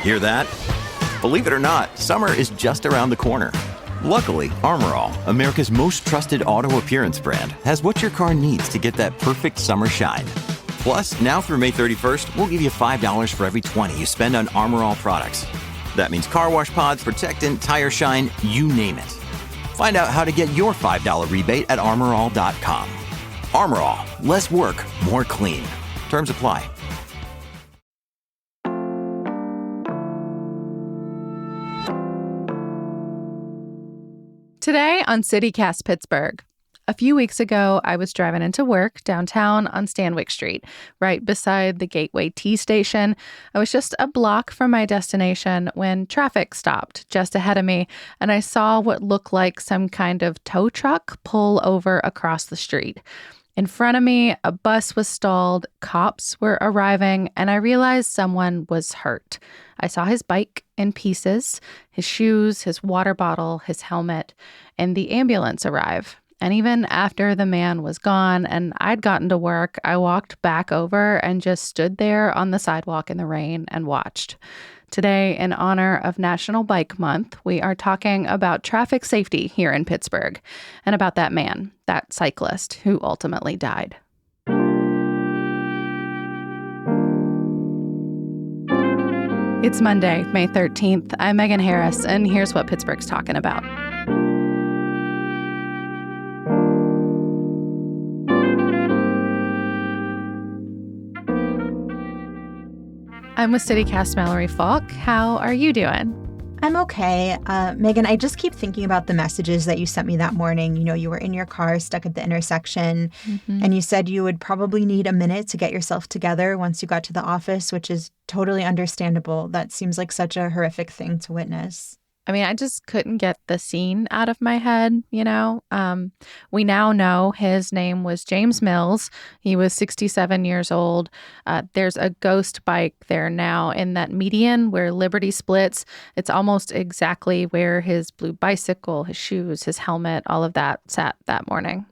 Hear that? Believe it or not, summer is just around the corner. Luckily, Armor All, America's most trusted auto appearance brand, has what your car needs to get that perfect summer shine. Plus, now through May 31st, we'll give you $5 for every $20 you spend on Armor All products. That means car wash pods, protectant, tire shine, you name it. Find out how to get your $5 rebate at armorall.com. Armor All, less work, more clean. Terms apply. Today on CityCast Pittsburgh. A few weeks ago, I was driving into work downtown on Stanwyck Street, right beside the Gateway T station. I was just a block from my destination when traffic stopped just ahead of me, and I saw what looked like some kind of tow truck pull over across the street. In front of me, a bus was stalled, cops were arriving, and I realized someone was hurt. I saw his bike in pieces, his shoes, his water bottle, his helmet, and the ambulance arrive. And even after the man was gone and I'd gotten to work, I walked back over and just stood there on the sidewalk in the rain and watched. Today, in honor of National Bike Month, we are talking about traffic safety here in Pittsburgh and about that man, that cyclist who ultimately died. It's Monday, May 13th. I'm Megan Harris, and here's what Pittsburgh's talking about. I'm with CityCast Mallory Falk. How are you doing? I'm okay. Megan, I just keep thinking about the messages that you sent me that morning. You know, you were in your car stuck at the intersection, and you said you would probably need a minute to get yourself together once you got to the office, which is totally understandable. That seems like such a horrific thing to witness. I mean, I just couldn't get the scene out of my head, you know? We now know his name was James Mills. He was 67 years old. There's a ghost bike there now in that median where Liberty splits. It's almost exactly where his blue bicycle, his shoes, his helmet, all of that sat that morning.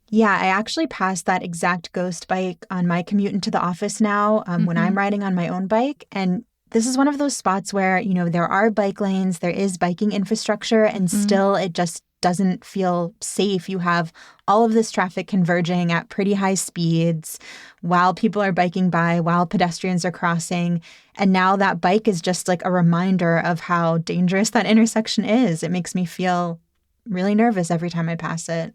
Yeah, I actually passed that exact ghost bike on my commute into the office now when I'm riding on my own bike. And this is one of those spots where, you know, there are bike lanes, there is biking infrastructure, and still it just doesn't feel safe. You have all of this traffic converging at pretty high speeds while people are biking by, while pedestrians are crossing. And now that bike is just like a reminder of how dangerous that intersection is. It makes me feel really nervous every time I pass it.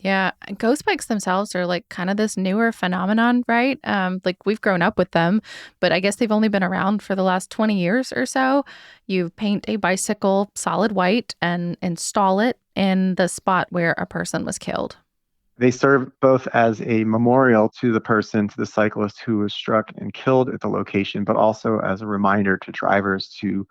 Yeah, ghost bikes themselves are like kind of this newer phenomenon, right? Like we've grown up with them, but I guess they've only been around for the last 20 years or so. You paint a bicycle solid white and install it in the spot where a person was killed. They serve both as a memorial to the person, to the cyclist who was struck and killed at the location, but also as a reminder to drivers to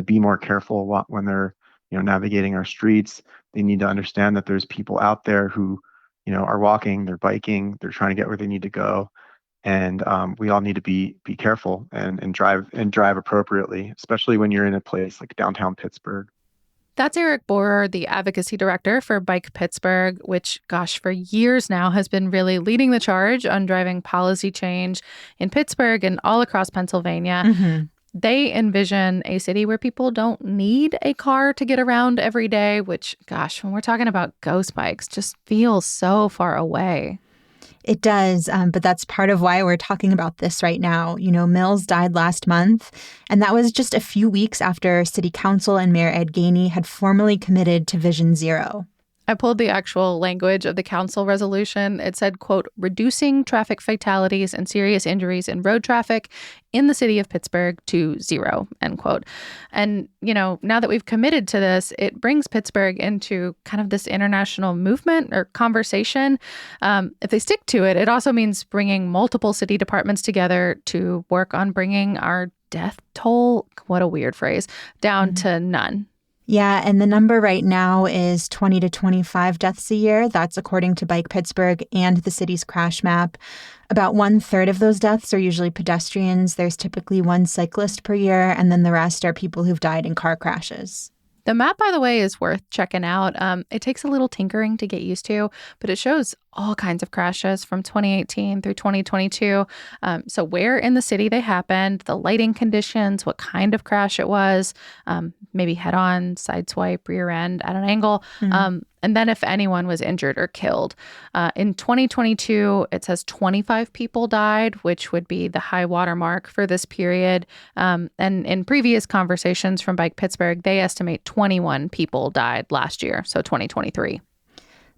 be more careful when they're navigating our streets. They need to understand that there's people out there who, are walking, they're biking, they're trying to get where they need to go. And we all need to be careful and drive appropriately, especially when you're in a place like downtown Pittsburgh. That's Eric Borer, the advocacy director for Bike Pittsburgh, which, for years now has been really leading the charge on driving policy change in Pittsburgh and all across Pennsylvania. They envision a city where people don't need a car to get around every day, which, when we're talking about ghost bikes, just feels so far away. It does, but that's part of why we're talking about this right now. You know, Mills died last month, and that was just a few weeks after City Council and Mayor Ed Gainey had formally committed to Vision Zero. I pulled the actual language of the council resolution. It said, quote, reducing traffic fatalities and serious injuries in road traffic in the city of Pittsburgh to zero, end quote. And, now that we've committed to this, it brings Pittsburgh into kind of this international movement or conversation. If they stick to it, it also means bringing multiple city departments together to work on bringing our death toll, what a weird phrase, down to none. Yeah, and the number right now is 20 to 25 deaths a year. That's according to Bike Pittsburgh and the city's crash map. About 1/3 of those deaths are usually pedestrians. There's typically one cyclist per year, and then the rest are people who've died in car crashes. The map, by the way, is worth checking out. It takes a little tinkering to get used to, but it shows all kinds of crashes from 2018 through 2022. So where in the city they happened, the lighting conditions, what kind of crash it was, maybe head on, side swipe, rear end at an angle. And then if anyone was injured or killed. In 2022, it says 25 people died, which would be the high water mark for this period. And in previous conversations from Bike Pittsburgh, they estimate 21 people died last year, so 2023.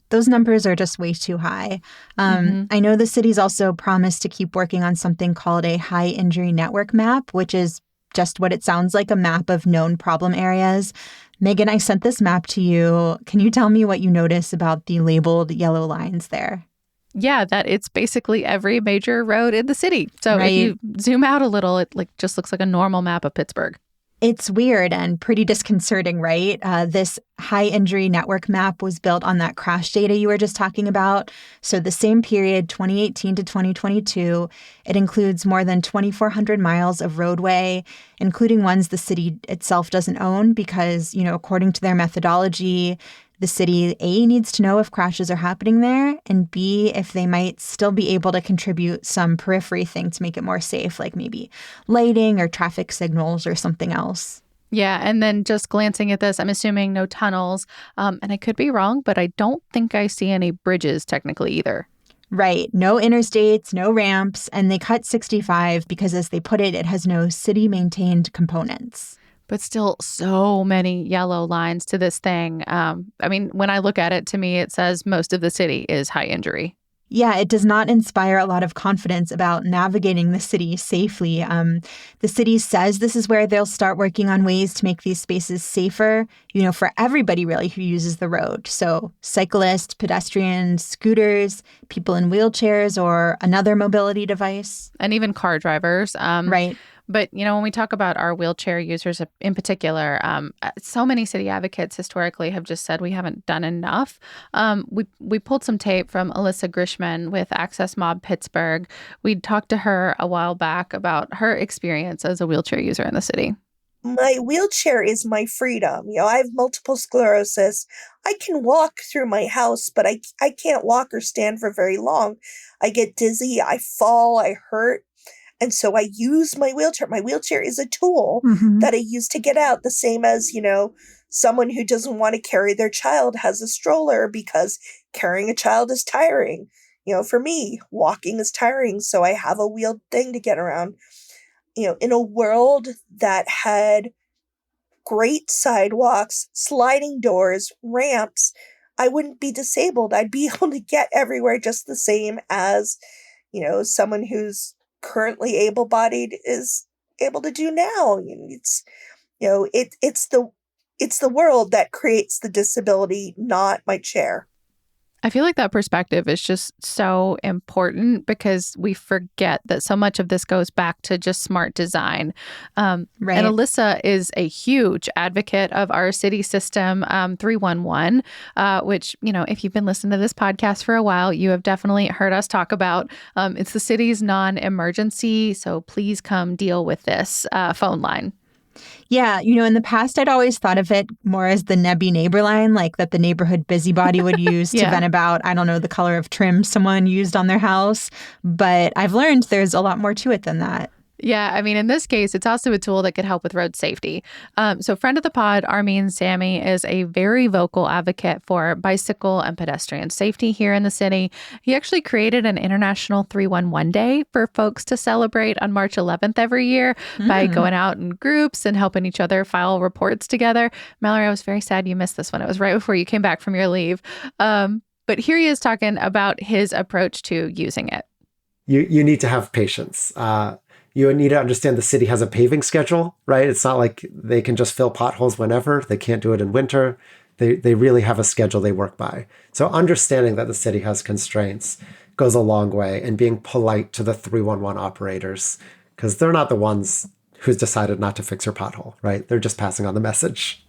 Those numbers are just way too high. I know the city's also promised to keep working on something called a high injury network map, which is just what it sounds like, a map of known problem areas. Megan, I sent this map to you. Can you tell me what you notice about the labeled yellow lines there? Yeah, that it's basically every major road in the city. So if you zoom out a little, it just looks like a normal map of Pittsburgh. It's weird and pretty disconcerting, right? This high injury network map was built on that crash data you were just talking about. So the same period, 2018 to 2022, it includes more than 2,400 miles of roadway, including ones the city itself doesn't own because, according to their methodology, the city, A, needs to know if crashes are happening there, and B, if they might still be able to contribute some periphery thing to make it more safe, like maybe lighting or traffic signals or something else. Yeah, and then just glancing at this, I'm assuming no tunnels. And I could be wrong, but I don't think I see any bridges technically either. Right. No interstates, no ramps, and they cut 65 because, as they put it, it has no city-maintained components. But still so many yellow lines to this thing. When I look at it, to me, it says most of the city is high injury. Yeah, it does not inspire a lot of confidence about navigating the city safely. The city says this is where they'll start working on ways to make these spaces safer, for everybody really who uses the road. So cyclists, pedestrians, scooters, people in wheelchairs or another mobility device. And even car drivers. Right. But, when we talk about our wheelchair users in particular, so many city advocates historically have just said we haven't done enough. We pulled some tape from Alyssa Grishman with Access Mob Pittsburgh. We talked to her a while back about her experience as a wheelchair user in the city. My wheelchair is my freedom. I have multiple sclerosis. I can walk through my house, but I can't walk or stand for very long. I get dizzy, I fall, I hurt. And so I use my wheelchair. My wheelchair is a tool that I use to get out, the same as, someone who doesn't want to carry their child has a stroller because carrying a child is tiring. For me, walking is tiring, so I have a wheeled thing to get around. In a world that had great sidewalks, sliding doors, ramps, I wouldn't be disabled. I'd be able to get everywhere just the same as, someone who's currently able-bodied is able to do now. It's the world that creates the disability, not my chair. I feel like that perspective is just so important because we forget that so much of this goes back to just smart design. Right. And Alyssa is a huge advocate of our city system 311, which, if you've been listening to this podcast for a while, you have definitely heard us talk about. It's the city's non-emergency, so please come deal with this phone line. Yeah, in the past, I'd always thought of it more as the NEBby neighbor line, like that the neighborhood busybody would use to vent about, the color of trim someone used on their house. But I've learned there's a lot more to it than that. Yeah, in this case, it's also a tool that could help with road safety. So friend of the pod, Armin Sammy, is a very vocal advocate for bicycle and pedestrian safety here in the city. He actually created an International 311 Day for folks to celebrate on March 11th every year by going out in groups and helping each other file reports together. Mallory, I was very sad you missed this one. It was right before you came back from your leave. But here he is talking about his approach to using it. You need to have patience. You need to understand the city has a paving schedule, right? It's not like they can just fill potholes whenever. They can't do it in winter. They really have a schedule they work by. So understanding that the city has constraints goes a long way, and being polite to the 311 operators, because they're not the ones who's decided not to fix your pothole, right? They're just passing on the message.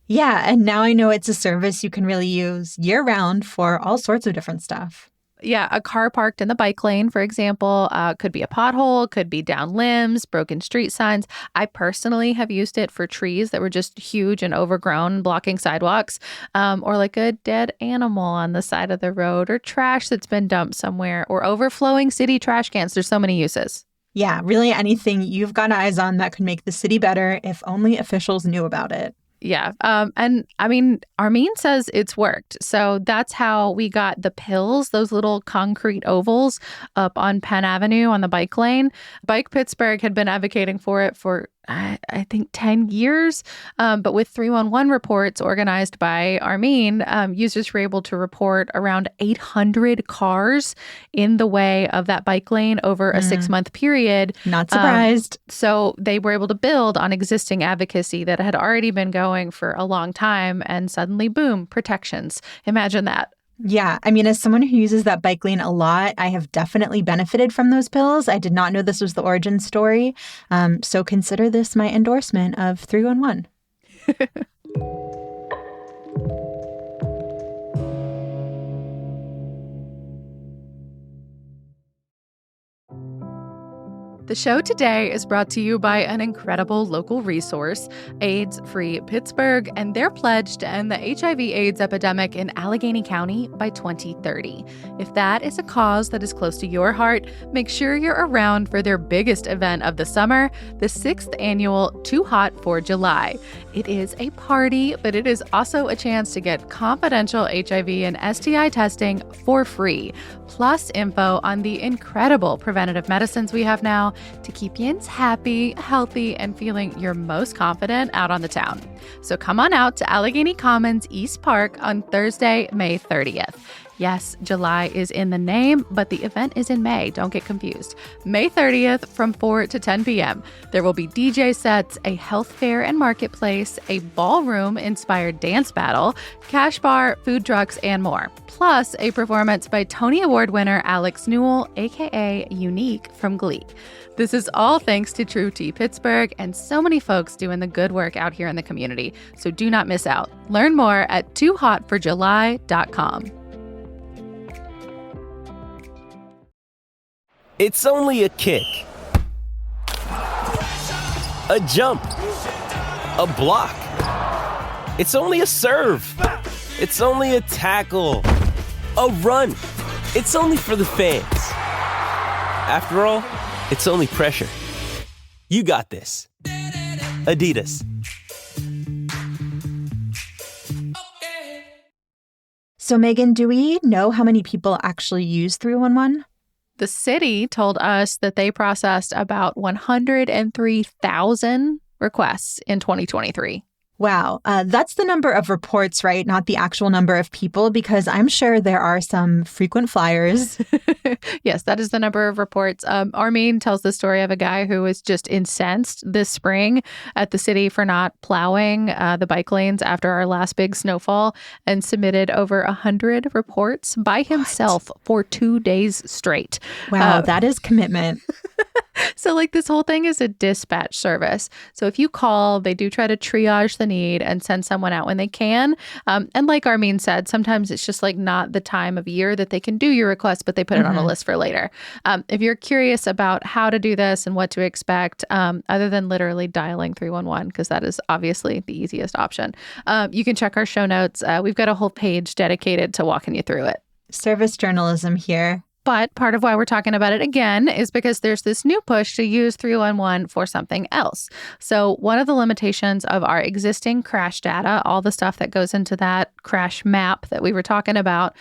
Yeah, and now I know it's a service you can really use year-round for all sorts of different stuff. Yeah, a car parked in the bike lane, for example, could be a pothole, could be down limbs, broken street signs. I personally have used it for trees that were just huge and overgrown, blocking sidewalks, or like a dead animal on the side of the road, or trash that's been dumped somewhere, or overflowing city trash cans. There's so many uses. Yeah, really anything you've got eyes on that could make the city better if only officials knew about it. Yeah. And I mean, Armin says it's worked. So that's how we got the pills, those little concrete ovals up on Penn Avenue on the bike lane. Bike Pittsburgh had been advocating for it for, I think, 10 years. But with 311 reports organized by Armin, users were able to report around 800 cars in the way of that bike lane over a 6-month period. Not surprised. So they were able to build on existing advocacy that had already been going for a long time, and suddenly, boom, protections. Imagine that. Yeah, I mean, as someone who uses that bike lane a lot, I have definitely benefited from those pills. I did not know this was the origin story. So consider this my endorsement of 311. The show today is brought to you by an incredible local resource, AIDS Free Pittsburgh, and their pledge to end the HIV/AIDS epidemic in Allegheny County by 2030. If that is a cause that is close to your heart, make sure you're around for their biggest event of the summer, the 6th annual Too Hot for July. It is a party, but it is also a chance to get confidential HIV and STI testing for free, plus info on the incredible preventative medicines we have now to keep yins happy, healthy, and feeling your most confident out on the town. So come on out to Allegheny Commons East Park on Thursday, May 30th. Yes, July is in the name, but the event is in May. Don't get confused. May 30th from 4 to 10 p.m. There will be DJ sets, a health fair and marketplace, a ballroom-inspired dance battle, cash bar, food trucks, and more. Plus, a performance by Tony Award winner Alex Newell, a.k.a. Unique from Glee. This is all thanks to True Tea Pittsburgh and so many folks doing the good work out here in the community. So do not miss out. Learn more at toohotforjuly.com. It's only a kick, a jump, a block. It's only a serve. It's only a tackle, a run. It's only for the fans. After all, it's only pressure. You got this. Adidas. So, Megan, do we know how many people actually use 311? The city told us that they processed about 103,000 requests in 2023. Wow. That's the number of reports, right? Not the actual number of people, because I'm sure there are some frequent flyers. Yes, that is the number of reports. Armin tells the story of a guy who was just incensed this spring at the city for not plowing the bike lanes after our last big snowfall, and submitted over 100 reports by himself for 2 days straight. Wow, that is commitment. So like this whole thing is a dispatch service. So if you call, they do try to triage the need and send someone out when they can. And like Armin said, sometimes it's just like not the time of year that they can do your request, but they put it on a list for later. If you're curious about how to do this and what to expect, other than literally dialing 311, because that is obviously the easiest option, you can check our show notes. We've got a whole page dedicated to walking you through it. Service journalism here. But part of why we're talking about it again is because there's this new push to use 311 for something else. So one of the limitations of our existing crash data, all the stuff that goes into that crash map that we were talking about,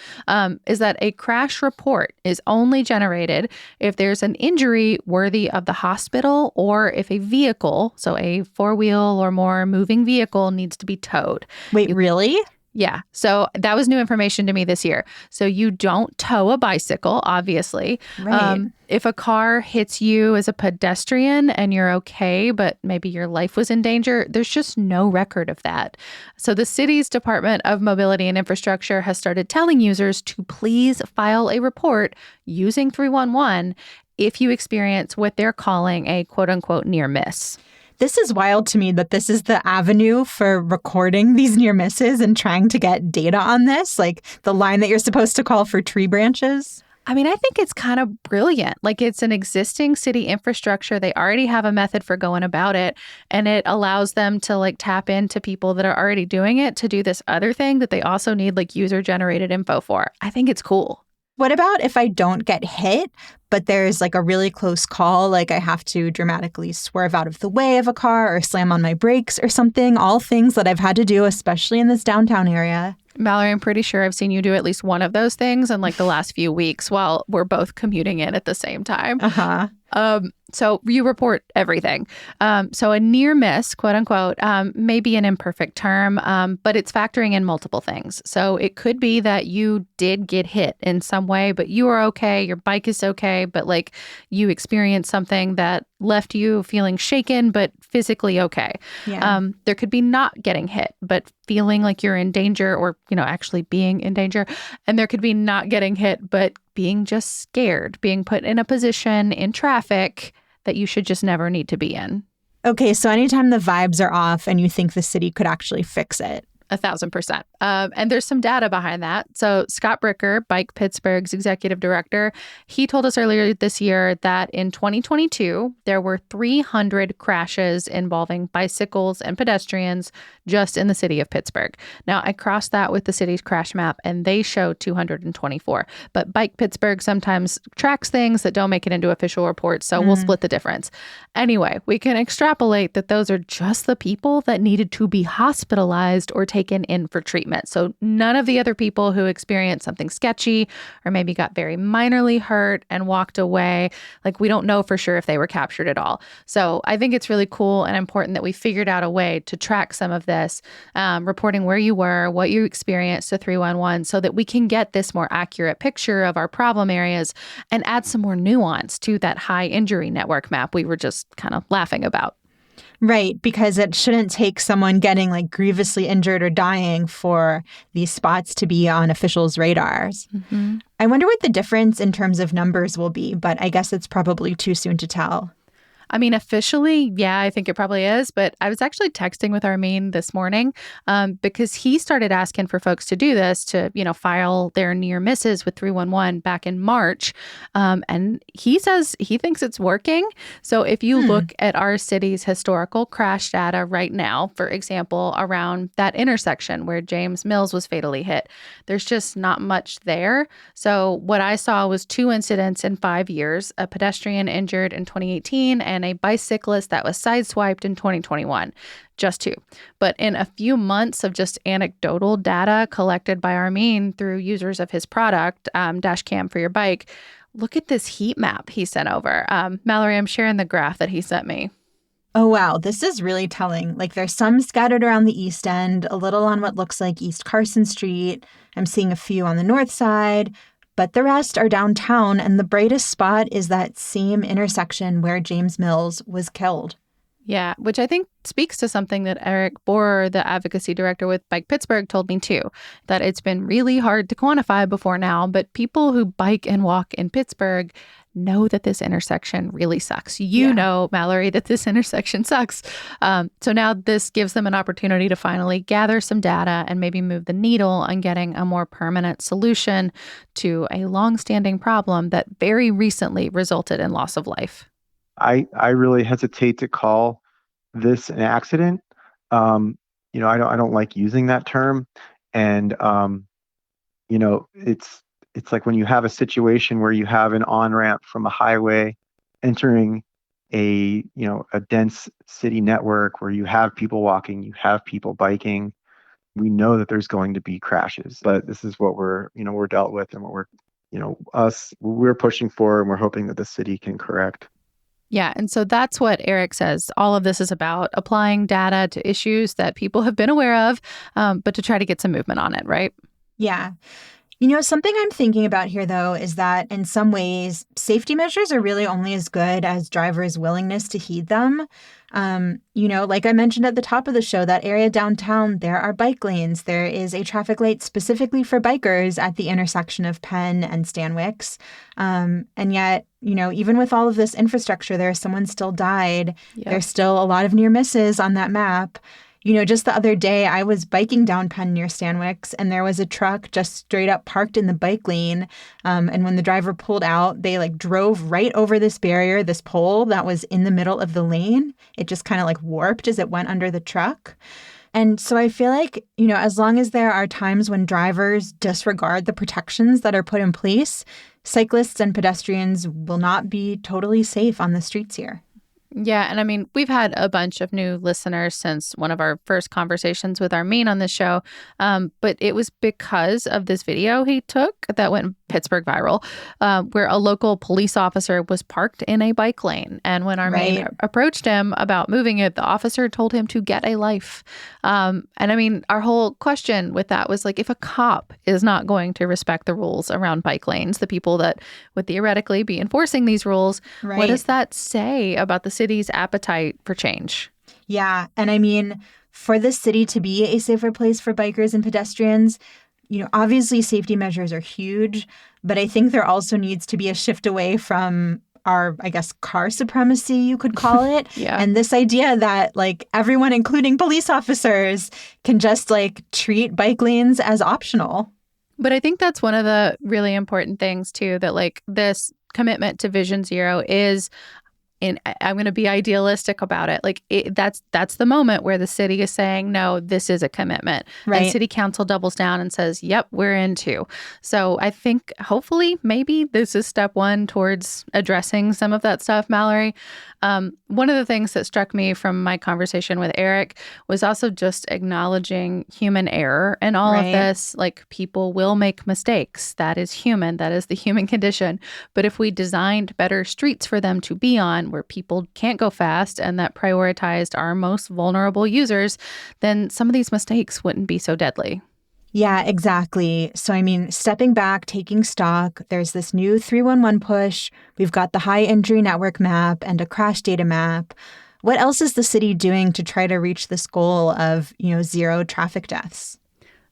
is that a crash report is only generated if there's an injury worthy of the hospital or if a vehicle, so a 4-wheel or more moving vehicle, needs to be towed. Wait, really? Yeah. So that was new information to me this year. So you don't tow a bicycle, obviously. Right. If a car hits you as a pedestrian and you're okay, but maybe your life was in danger, there's just no record of that. So the city's Department of Mobility and Infrastructure has started telling users to please file a report using 311 if you experience what they're calling a quote unquote near miss. This is wild to me that this is the avenue for recording these near misses and trying to get data on this, like the line that you're supposed to call for tree branches. I mean, I think it's kind of brilliant. Like, it's an existing city infrastructure. They already have a method for going about it, and it allows them to like tap into people that are already doing it to do this other thing that they also need like user generated info for. I think it's cool. What about if I don't get hit, but there's like a really close call, like I have to dramatically swerve out of the way of a car or slam on my brakes or something? All things that I've had to do, especially in this downtown area. Mallory, I'm pretty sure I've seen you do at least one of those things in like the last few weeks while we're both commuting in at the same time. Uh-huh. So you report everything. So a near miss, quote unquote, may be an imperfect term, but it's factoring in multiple things. So it could be that you did get hit in some way, but you are okay. Your bike is okay, but like you experienced something that left you feeling shaken, but physically okay. Yeah. There could be not getting hit, but feeling like you're in danger or, actually being in danger. And there could be not getting hit, but being just scared, being put in a position in traffic that you should just never need to be in. Okay, so anytime the vibes are off and you think the city could actually fix it. 1,000%. And there's some data behind that. So Scott Bricker, Bike Pittsburgh's executive director, he told us earlier this year that in 2022, there were 300 crashes involving bicycles and pedestrians just in the city of Pittsburgh. Now, I crossed that with the city's crash map, and they show 224. But Bike Pittsburgh sometimes tracks things that don't make it into official reports, so we'll split the difference. Anyway, we can extrapolate that those are just the people that needed to be hospitalized or taken in for treatment. So none of the other people who experienced something sketchy or maybe got very minorly hurt and walked away, like we don't know for sure if they were captured at all. So I think it's really cool and important that we figured out a way to track some of this, reporting where you were, what you experienced to 311 so that we can get this more accurate picture of our problem areas and add some more nuance to that high injury network map we were just kind of laughing about. Right, because it shouldn't take someone getting like grievously injured or dying for these spots to be on officials' radars. Mm-hmm. I wonder what the difference in terms of numbers will be, but I guess it's probably too soon to tell. I mean, officially, yeah, I think it probably is. But I was actually texting with Armin this morning because he started asking for folks to do this to, file their near misses with 311 back in March. And he says he thinks it's working. So if you look at our city's historical crash data right now, for example, around that intersection where James Mills was fatally hit, there's just not much there. So what I saw was 2 incidents in 5 years, a pedestrian injured in 2018 and a bicyclist that was sideswiped in 2021. Just 2. But in a few months of just anecdotal data collected by Armin through users of his product, Dashcam for your bike, look at this heat map he sent over. Mallory, I'm sharing the graph that he sent me. Oh, wow. This is really telling. Like there's some scattered around the East End, a little on what looks like East Carson Street. I'm seeing a few on the north side. But the rest are downtown, and the brightest spot is that same intersection where James Mills was killed. Yeah, which I think speaks to something that Eric Borer, the advocacy director with Bike Pittsburgh, told me too, that it's been really hard to quantify before now, but people who bike and walk in Pittsburgh know that this intersection really sucks. You know, Mallory, that this intersection sucks. So now this gives them an opportunity to finally gather some data and maybe move the needle on getting a more permanent solution to a longstanding problem that very recently resulted in loss of life. I really hesitate to call this an accident. I don't like using that term. And, it's like when you have a situation where you have an on-ramp from a highway entering a dense city network where you have people walking, you have people biking. We know that there's going to be crashes, but this is what we're dealt with and what we're pushing for, and we're hoping that the city can correct. Yeah, and so that's what Eric says. All of this is about applying data to issues that people have been aware of, but to try to get some movement on it, right? Yeah. Something I'm thinking about here, though, is that in some ways, safety measures are really only as good as drivers' willingness to heed them. Like I mentioned at the top of the show, that area downtown, there are bike lanes. There is a traffic light specifically for bikers at the intersection of Penn and Stanwix. And yet, even with all of this infrastructure there, someone still died. Yep. There's still a lot of near misses on that map. Just the other day, I was biking down Penn near Stanwix, and there was a truck just straight up parked in the bike lane. And when the driver pulled out, they drove right over this barrier, this pole that was in the middle of the lane. It just kind of warped as it went under the truck. And so I feel like, as long as there are times when drivers disregard the protections that are put in place, cyclists and pedestrians will not be totally safe on the streets here. Yeah. And I mean, we've had a bunch of new listeners since one of our first conversations with Armin on this show. But it was because of this video he took that went Pittsburgh viral, where a local police officer was parked in a bike lane. And when Armin approached him about moving it, the officer told him to get a life. And I mean, our whole question with that was if a cop is not going to respect the rules around bike lanes, the people that would theoretically be enforcing these rules, what does that say about the city's appetite for change? Yeah. And I mean, for the city to be a safer place for bikers and pedestrians, obviously safety measures are huge, but I think there also needs to be a shift away from our, I guess, car supremacy, you could call it. Yeah. And this idea that everyone, including police officers, can just treat bike lanes as optional. But I think that's one of the really important things, too, that this commitment to Vision Zero is, and I'm going to be idealistic about it. That's the moment where the city is saying, no, this is a commitment. Right. And city council doubles down and says, yep, we're into. So I think hopefully maybe this is step one towards addressing some of that stuff, Mallory. One of the things that struck me from my conversation with Eric was also just acknowledging human error in all of this. People will make mistakes. That is human. That is the human condition. But if we designed better streets for them to be on, where people can't go fast and that prioritized our most vulnerable users, then some of these mistakes wouldn't be so deadly. Yeah, exactly. So, I mean, stepping back, taking stock, there's this new 311 push. We've got the high injury network map and a crash data map. What else is the city doing to try to reach this goal of, zero traffic deaths?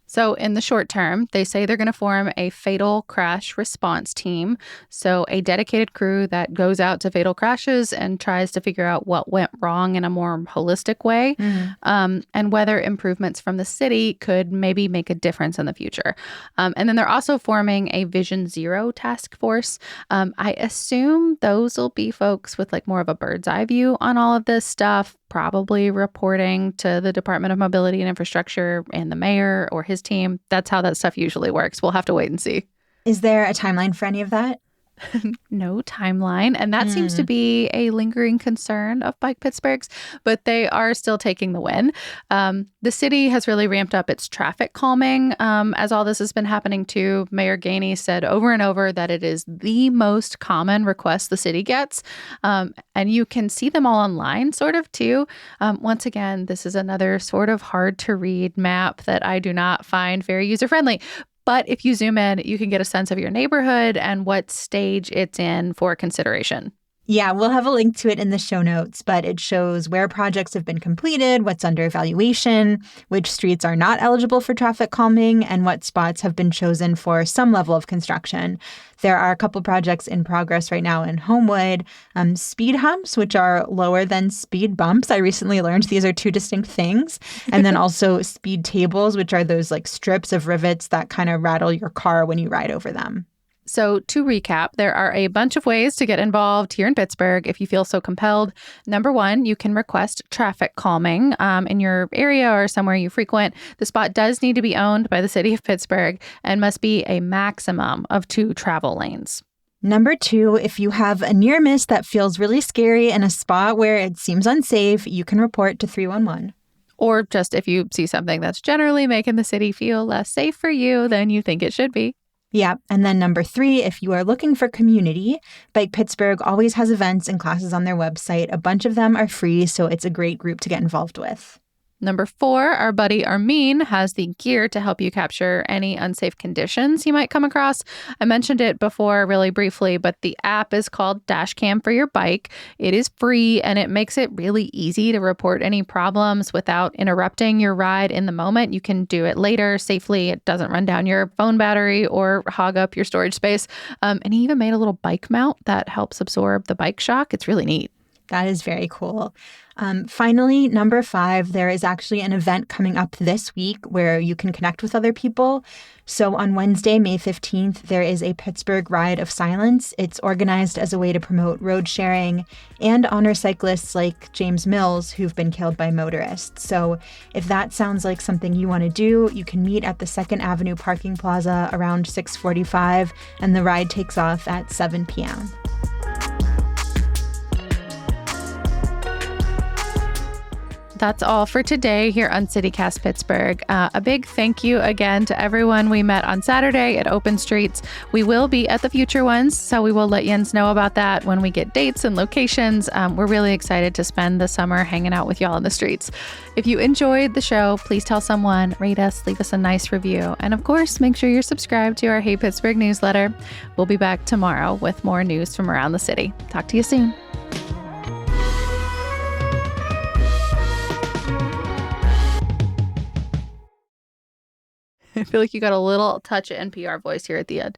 So in the short term, they say they're going to form a fatal crash response team. So a dedicated crew that goes out to fatal crashes and tries to figure out what went wrong in a more holistic way, and whether improvements from the city could maybe make a difference in the future. And then they're also forming a Vision Zero task force. I assume those will be folks with more of a bird's eye view on all of this stuff, probably reporting to the Department of Mobility and Infrastructure and the mayor or his team. That's how that stuff usually works. We'll have to wait and see. Is there a timeline for any of that? No timeline. And that seems to be a lingering concern of Bike Pittsburgh's, but they are still taking the win. The city has really ramped up its traffic calming as all this has been happening too. Mayor Gainey said over and over that it is the most common request the city gets. And you can see them all online sort of too. Once again, this is another sort of hard to read map that I do not find very user friendly. But if you zoom in, you can get a sense of your neighborhood and what stage it's in for consideration. Yeah, we'll have a link to it in the show notes, but it shows where projects have been completed, what's under evaluation, which streets are not eligible for traffic calming, and what spots have been chosen for some level of construction. There are a couple projects in progress right now in Homewood. Speed humps, which are lower than speed bumps. I recently learned these are two distinct things. And then also speed tables, which are those strips of rivets that kind of rattle your car when you ride over them. So to recap, there are a bunch of ways to get involved here in Pittsburgh if you feel so compelled. Number one, you can request traffic calming in your area or somewhere you frequent. The spot does need to be owned by the city of Pittsburgh and must be a maximum of 2 travel lanes. Number two, if you have a near miss that feels really scary in a spot where it seems unsafe, you can report to 311. Or just if you see something that's generally making the city feel less safe for you than you think it should be. Yeah. And then number three, if you are looking for community, Bike Pittsburgh always has events and classes on their website. A bunch of them are free, so it's a great group to get involved with. Number 4, our buddy Armin has the gear to help you capture any unsafe conditions you might come across. I mentioned it before really briefly, but the app is called Dashcam for your bike. It is free and it makes it really easy to report any problems without interrupting your ride in the moment. You can do it later safely. It doesn't run down your phone battery or hog up your storage space. And he even made a little bike mount that helps absorb the bike shock. It's really neat. That is very cool. Finally, number 5, there is actually an event coming up this week where you can connect with other people. So on Wednesday, May 15th, there is a Pittsburgh Ride of Silence. It's organized as a way to promote road sharing and honor cyclists like James Mills, who've been killed by motorists. So if that sounds like something you want to do, you can meet at the 2nd Avenue parking plaza around 6:45, and the ride takes off at 7 p.m. That's all for today here on CityCast Pittsburgh. A big thank you again to everyone we met on Saturday at Open Streets. We will be at the future ones, so we will let Jens know about that when we get dates and locations. We're really excited to spend the summer hanging out with y'all in the streets. If you enjoyed the show, please tell someone, rate us, leave us a nice review, and of course, make sure you're subscribed to our Hey Pittsburgh newsletter. We'll be back tomorrow with more news from around the city. Talk to you soon. I feel like you got a little touch of NPR voice here at the end.